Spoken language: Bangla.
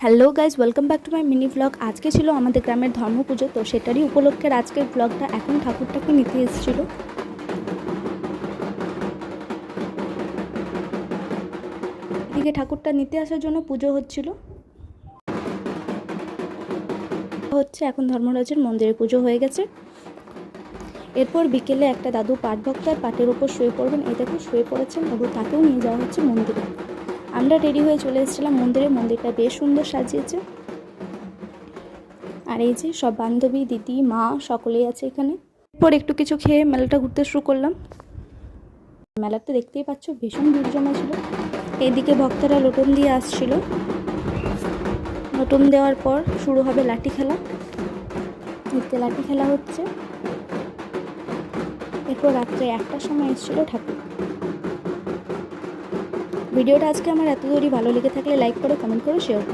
Hello guys, welcome back to my mini blog. আজকে ছিল আমাদের গ্রামের ধর্ম পুজো, তো সেটারই উপলক্ষে আজকের ব্লগটা। এখন ঠাকুরটাকে নিতে এসেছিল। এদিকে ঠাকুরটা নিতে আসার জন্য পুজো হচ্ছে। এখন ধর্মরাজের মন্দিরে পুজো হয়ে গেছে। এরপর বিকেলে একটা দাদু পাট ভক্তার পাটের ওপর শুয়ে পড়বেন। এই দেখো শুয়ে পড়েছেন, এবং তাকেও নিয়ে যাওয়া হচ্ছে মন্দিরে। আমরা রেডি হয়ে চলে এসেছিলাম মন্দিরে। মন্দিরটা বেশ সুন্দর সাজিয়েছে। আর এই যে সব বান্ধবী, দিদি, মা সকলেই আছে এখানে। এরপর একটু কিছু খেয়ে মেলাটা ঘুরতে শুরু করলাম। মেলাতে দেখতেই পাচ্ছ ভীষণ ভিড় জমা ছিল। এইদিকে ভক্তরা লোটন দিয়ে আসছিল। লোটন দেওয়ার পর শুরু হবে লাঠি খেলা। এদিকে লাঠি খেলা হচ্ছে। এরপর রাত্রে 1টার সময় এসেছিল ঠাকুর। ভিডিওটা আজকে আমার এত দূরই ভালো লেগে থাকলে লাইক করো, কমেন্ট করো, শেয়ার করো।